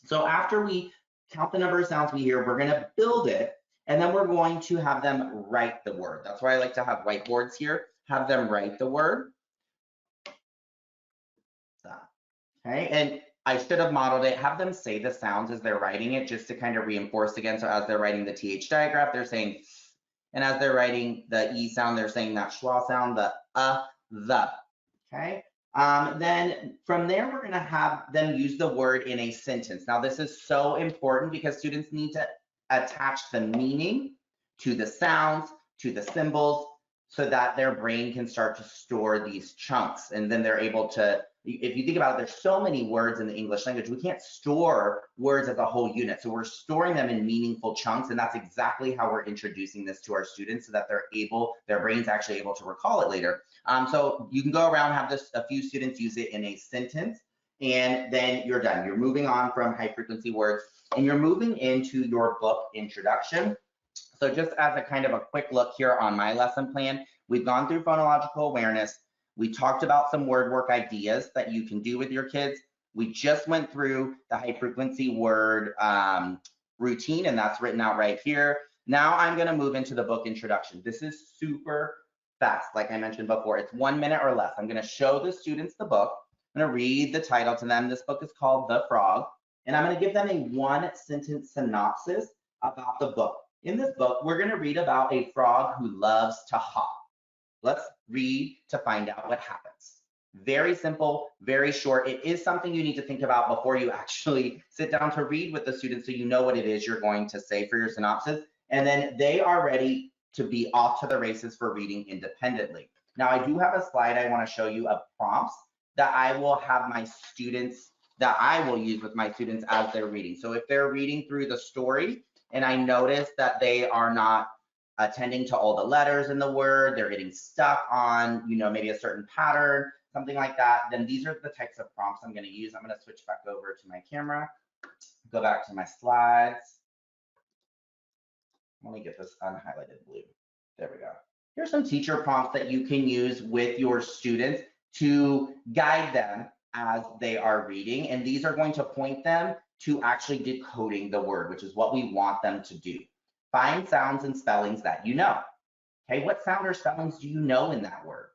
So after we count the number of sounds we hear, we're going to build it, and then we're going to have them write the word. That's why I like to have whiteboards here. Have them write the word. Okay, and I should have modeled it. Have them say the sounds as they're writing it, just to kind of reinforce again. So as they're writing the TH digraph, they're saying, and as they're writing the E sound, they're saying that schwa sound, the the. Okay. Then from there, we're going to have them use the word in a sentence. Now, this is so important because students need to attach the meaning to the sounds, to the symbols, so that their brain can start to store these chunks. And then they're able to, if you think about it, there's so many words in the English language, we can't store words as a whole unit. So we're storing them in meaningful chunks, and that's exactly how we're introducing this to our students so that their brain's actually able to recall it later. So you can go around, have a few students use it in a sentence, and then you're done. You're moving on from high frequency words, and you're moving into your book introduction. So just as a kind of a quick look here on my lesson plan, we've gone through phonological awareness. We talked about some word work ideas that you can do with your kids. We just went through the high frequency word routine, and that's written out right here. Now I'm going to move into the book introduction. This is super fast. Like I mentioned before, it's 1 minute or less. I'm going to show the students the book. I'm going to read the title to them. This book is called The Frog, and I'm going to give them a 1-sentence synopsis about the book. In this book, we're going to read about a frog who loves to hop. Let's read to find out what happens. Very simple, very short. It is something you need to think about before you actually sit down to read with the students so you know what it is you're going to say for your synopsis. And then they are ready to be off to the races for reading independently. Now, I do have a slide I want to show you of prompts that I will have my students, that I will use with my students as they're reading. So if they're reading through the story and I notice that they are not attending to all the letters in the word, they're getting stuck on, maybe a certain pattern, something like that, then these are the types of prompts I'm going to use. I'm going to switch back over to my camera, go back to my slides. Let me get this unhighlighted blue. There we go. Here's some teacher prompts that you can use with your students to guide them as they are reading. And these are going to point them to actually decoding the word, which is what we want them to do. Find sounds and spellings that you know. Okay, what sound or spellings do you know in that word?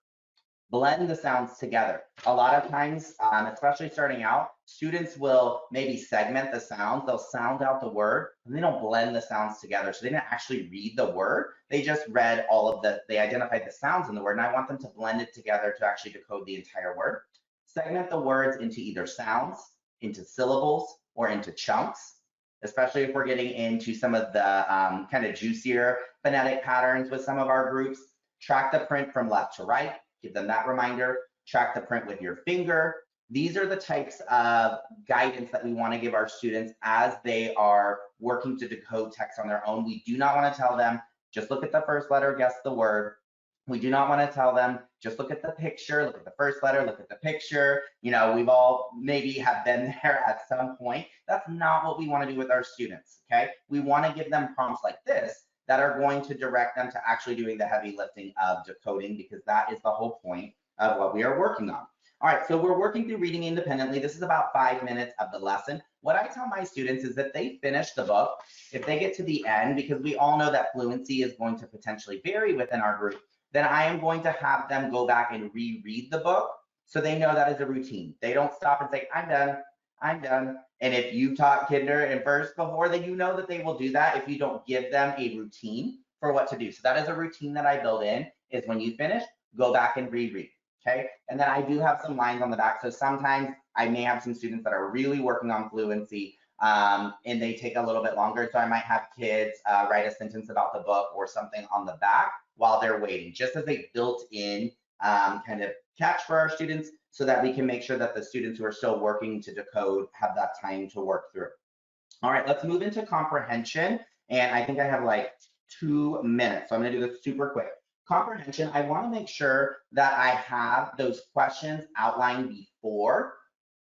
Blend the sounds together. A lot of times, especially starting out, students will maybe segment the sounds. They'll sound out the word, and they don't blend the sounds together. So they didn't actually read the word. They just read they identified the sounds in the word, and I want them to blend it together to actually decode the entire word. Segment the words into either sounds, into syllables, or into chunks, especially if we're getting into some of the kind of juicier phonetic patterns with some of our groups. Track the print from left to right, give them that reminder. Track the print with your finger. These are the types of guidance that we want to give our students as they are working to decode text on their own. We do not want to tell them, just look at the first letter, guess the word. We do not want to tell them, just look at the picture, look at the first letter, look at the picture. You know, we've all maybe have been there at some point. That's not what we want to do with our students, okay? We want to give them prompts like this that are going to direct them to actually doing the heavy lifting of decoding, because that is the whole point of what we are working on. All right, so we're working through reading independently. This is about 5 minutes of the lesson. What I tell my students is that they finish the book, if they get to the end, because we all know that fluency is going to potentially vary within our group, then I am going to have them go back and reread the book so they know that is a routine. They don't stop and say, I'm done, I'm done. And if you taught kinder and first before, then you know that they will do that if you don't give them a routine for what to do. So that is a routine that I build in, is when you finish, go back and reread. Okay, and then I do have some lines on the back. So sometimes I may have some students that are really working on fluency and they take a little bit longer. So I might have kids write a sentence about the book or something on the back while they're waiting, just as a built-in kind of catch for our students, so that we can make sure that the students who are still working to decode have that time to work through. All right, let's move into comprehension. And I think I have like 2 minutes, so I'm gonna do this super quick. Comprehension, I want to make sure that I have those questions outlined before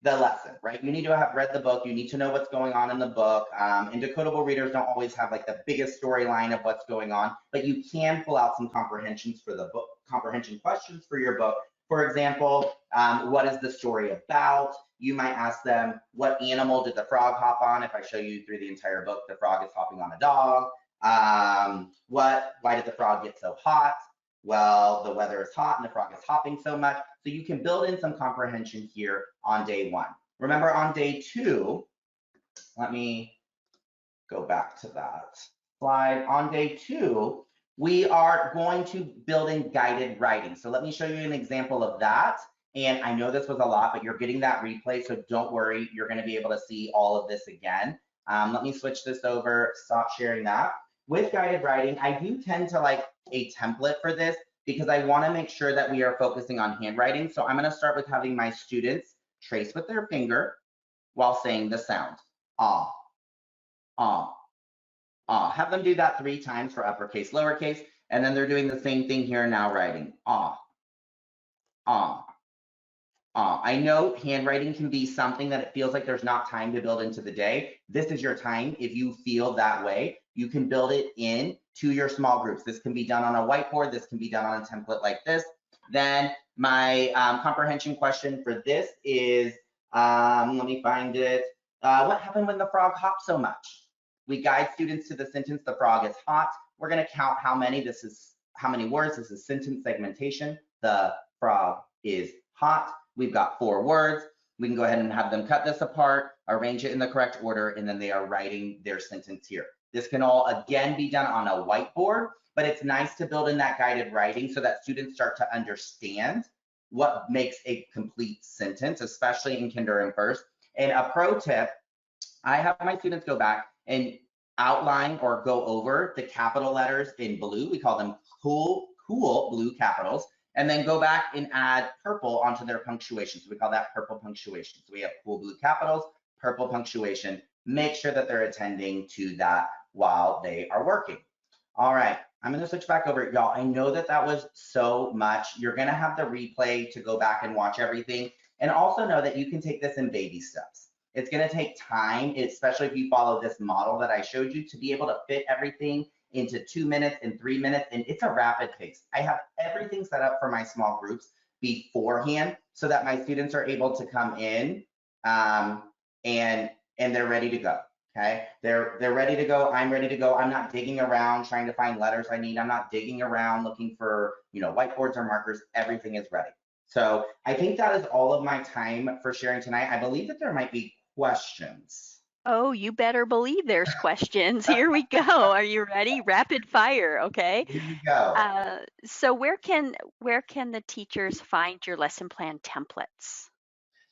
the lesson, right? You need to have read the book. You need to know what's going on in the book. And decodable readers don't always have like the biggest storyline of what's going on, but you can pull out some comprehensions for the book, comprehension questions for your book. For example, what is the story about? You might ask them, what animal did the frog hop on? If I show you through the entire book, the frog is hopping on a dog. Why did the frog get so hot? Well, the weather is hot and the frog is hopping so much. So you can build in some comprehension here on day 1. Remember, on day 2, let me go back to that slide. On day 2, we are going to build in guided writing. So let me show you an example of that. And I know this was a lot, but you're getting that replay, so don't worry, you're going to be able to see all of this again. Let me switch this over, stop sharing that. With guided writing, I do tend to like a template for this because I want to make sure that we are focusing on handwriting. So I'm going to start with having my students trace with their finger while saying the sound. Ah, ah, ah. Have them do that 3 times for uppercase, lowercase, and then they're doing the same thing here now, writing ah, ah. I know handwriting can be something that it feels like there's not time to build into the day. This is your time. If you feel that way, you can build it in to your small groups. This can be done on a whiteboard. This can be done on a template like this. Then my comprehension question for this is, let me find it. What happened when the frog hopped so much? We guide students to the sentence, the frog is hot. We're going to count how many. This is how many words. This is sentence segmentation. The frog is hot. We've got 4 words. We can go ahead and have them cut this apart, arrange it in the correct order, and then they are writing their sentence here. This can all, again, be done on a whiteboard, but it's nice to build in that guided writing so that students start to understand what makes a complete sentence, especially in kinder and first. And a pro tip, I have my students go back and outline or go over the capital letters in blue. We call them cool blue capitals. And then go back and add purple onto their punctuation. So we call that purple punctuation. So we have cool blue capitals, purple punctuation. Make sure that they're attending to that while they are working. All right, I'm going to switch back over. Y'all, I know that that was so much. You're going to have the replay to go back and watch everything. And also know that you can take this in baby steps. It's going to take time, especially if you follow this model that I showed you, to be able to fit everything into 2 minutes and 3 minutes, and it's a rapid pace. I have everything set up for my small groups beforehand so that my students are able to come in and they're ready to go. Okay, they're ready to go. I'm ready to go. I'm not digging around trying to find letters I need. I'm not digging around looking for, you know, whiteboards or markers. Everything is ready. So I think that is all of my time for sharing tonight. I believe that there might be questions. Oh, you better believe there's questions. Here we go. Are you ready? Rapid fire, okay? Here we go. So where can the teachers find your lesson plan templates?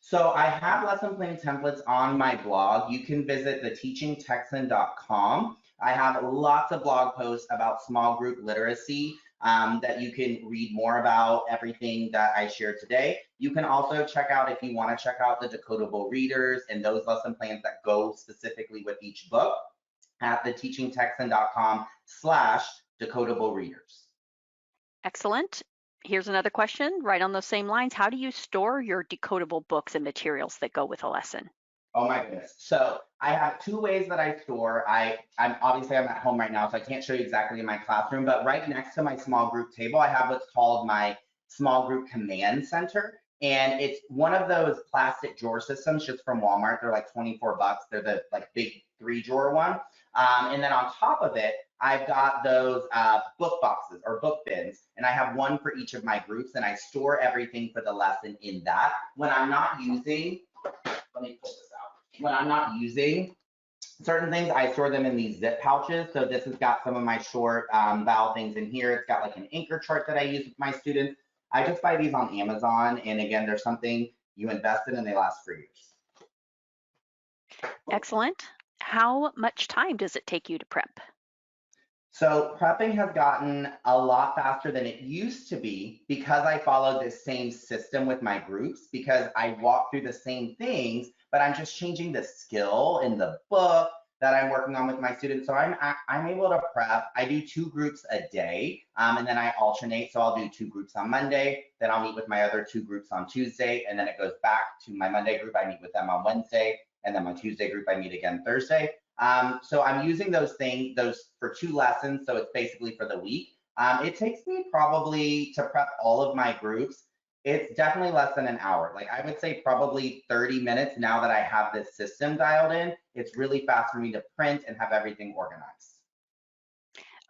So I have lesson plan templates on my blog. You can visit theteachingtexan.com. I have lots of blog posts about small group literacy. that you can read more about everything that I shared today. You can also check out, if you want to check out the decodable readers and those lesson plans that go specifically with each book, at theteachingtexan.com/decodable readers. Excellent. Here's another question right on those same lines. How do you store your decodable books and materials that go with a lesson? Oh my goodness. So I have two ways that I store. I'm at home right now, so I can't show you exactly in my classroom, but right next to my small group table, I have what's called my small group command center. And it's one of those plastic drawer systems just from Walmart. They're like 24 bucks. They're the like big 3-drawer one. And then on top of it, I've got those book boxes or book bins, and I have one for each of my groups, and I store everything for the lesson in that. When I'm not using, let me pull this out. When I'm not using certain things, I store them in these zip pouches. So this has got some of my short vowel things in here. It's got like an anchor chart that I use with my students. I just buy these on Amazon. And again, there's something you invest in and they last for years. Excellent. How much time does it take you to prep? So prepping has gotten a lot faster than it used to be because I follow this same system with my groups, because I walk through the same things, but I'm just changing the skill in the book that I'm working on with my students. So I'm able to prep. I do 2 groups a day, and then I alternate. So I'll do 2 groups on Monday, then I'll meet with my other 2 groups on Tuesday, and then it goes back to my Monday group. I meet with them on Wednesday, and then my Tuesday group, I meet again Thursday. So I'm using those for 2 lessons. So it's basically for the week. It takes me probably to prep all of my groups. It's definitely less than an hour. Like I would say probably 30 minutes now that I have this system dialed in. It's really fast for me to print and have everything organized.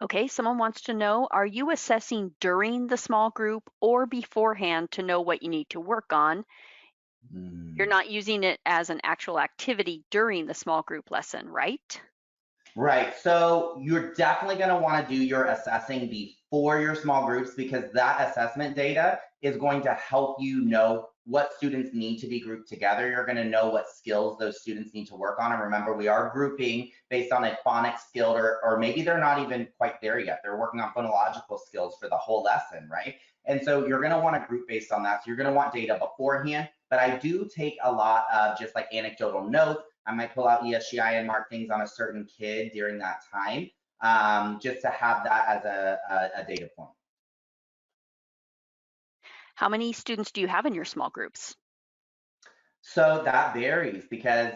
Okay, someone wants to know, are you assessing during the small group or beforehand to know what you need to work on? You're not using it as an actual activity during the small group lesson, right? Right. So you're definitely going to want to do your assessing before your small groups, because that assessment data is going to help you know what students need to be grouped together. You're going to know what skills those students need to work on. And remember, we are grouping based on a phonics skill, or maybe they're not even quite there yet. They're working on phonological skills for the whole lesson, right? And so you're going to want to group based on that. So you're going to want data beforehand. But I do take a lot of just like anecdotal notes. I might pull out ESGI and mark things on a certain kid during that time, just to have that as a data point. How many students do you have in your small groups? So that varies, because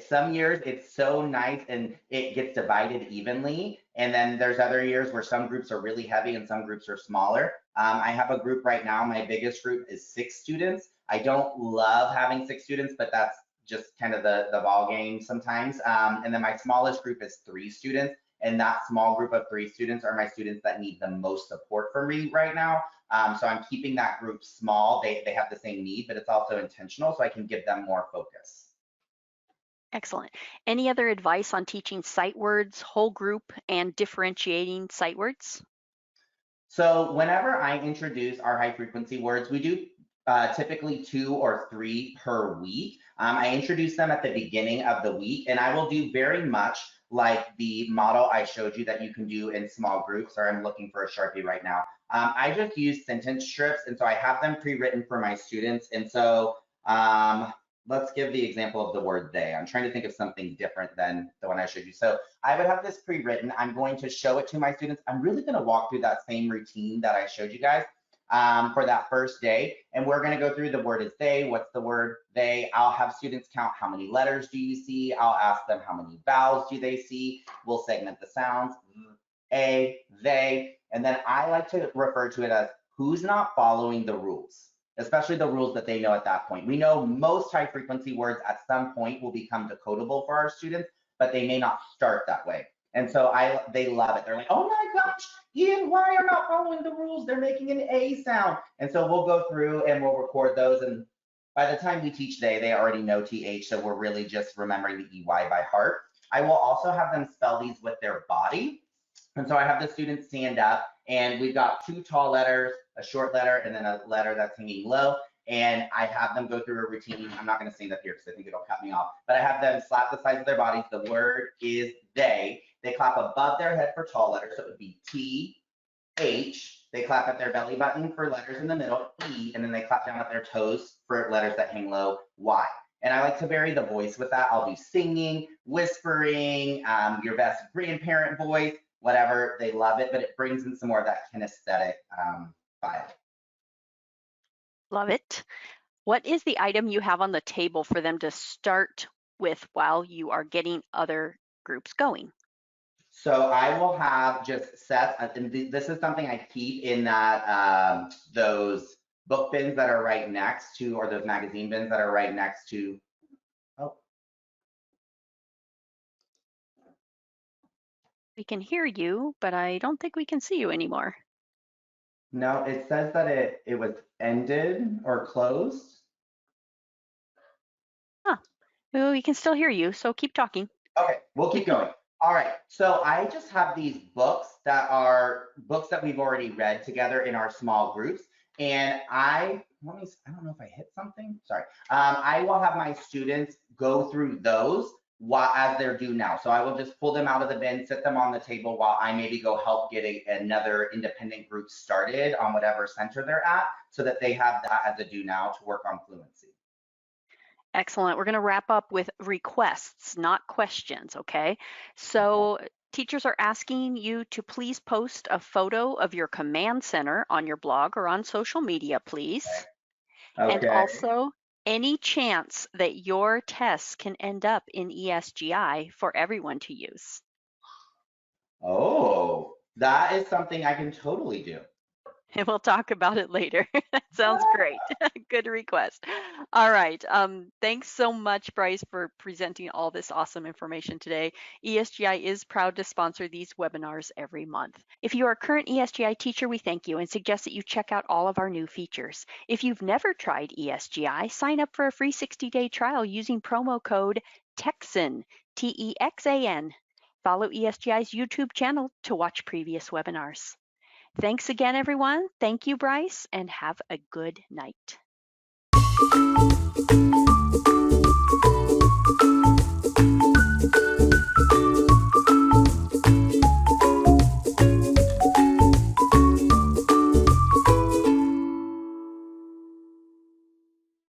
some years it's so nice and it gets divided evenly. And then there's other years where some groups are really heavy and some groups are smaller. I have a group right now. My biggest group is 6 students. I don't love having 6 students, but that's just kind of the ball game sometimes. And then my smallest group is 3 students. And that small group of 3 students are my students that need the most support from me right now. So I'm keeping that group small. They have the same need, but it's also intentional, so I can give them more focus. Excellent. Any other advice on teaching sight words, whole group, and differentiating sight words? So whenever I introduce our high frequency words, we do typically 2 or 3 per week. I introduce them at the beginning of the week, and I will do very much like the model I showed you that you can do in small groups, or I'm looking for a Sharpie right now. I just use sentence strips, and so I have them pre-written for my students. And so let's give the example of the word they. I'm trying to think of something different than the one I showed you. So I would have this pre-written. I'm going to show it to my students. I'm really going to walk through that same routine that I showed you guys for that first day. And we're going to go through the word is they. What's the word they? I'll have students count how many letters do you see. I'll ask them how many vowels do they see. We'll segment the sounds. A, they. And then I like to refer to it as who's not following the rules, especially the rules that they know at that point. We know most high frequency words at some point will become decodable for our students, but they may not start that way. And so they love it. They're like, oh my gosh, Ian, why are not following the rules? They're making an A sound. And so we'll go through and we'll record those. And by the time we teach they already know TH. So we're really just remembering the EY by heart. I will also have them spell these with their body. And so I have the students stand up, and we've got 2 tall letters, a short letter, and then a letter that's hanging low. And I have them go through a routine. I'm not going to stand up here because I think it'll cut me off, but I have them slap the sides of their bodies. The word is they. They clap above their head for tall letters, so it would be T, H, they clap at their belly button for letters in the middle, E, and then they clap down at their toes for letters that hang low, Y. And I like to vary the voice with that. I'll do singing, whispering, your best grandparent voice, whatever. They love it, but it brings in some more of that kinesthetic vibe. Love it. What is the item you have on the table for them to start with while you are getting other groups going? So I will have just sets, and this is something I keep in that those book bins that are right next to, or those magazine bins that are right next to. Oh, We can hear you, but I don't think we can see you anymore. no, it says that it was ended or closed. Huh. Well, we can still hear you, so keep talking. Okay, we'll keep going. All right, so I just have these books that are books that we've already read together in our small groups. And I don't know if I hit something, sorry. I will have my students go through those as they're due now. So I will just pull them out of the bin, sit them on the table while I maybe go help get another independent group started on whatever center they're at, so that they have that as a due now to work on fluency. Excellent. We're going to wrap up with requests, not questions, okay? So teachers are asking you to please post a photo of your command center on your blog or on social media, please. Okay. And also, any chance that your tests can end up in ESGI for everyone to use. Oh, that is something I can totally do. And we'll talk about it later. That sounds great. Good request. All right. Thanks so much, Bryce, for presenting all this awesome information today. ESGI is proud to sponsor these webinars every month. If you are a current ESGI teacher, we thank you and suggest that you check out all of our new features. If you've never tried ESGI, sign up for a free 60-day trial using promo code TEXAN, TEXAN. Follow ESGI's YouTube channel to watch previous webinars. Thanks again, everyone. Thank you, Bryce, and have a good night.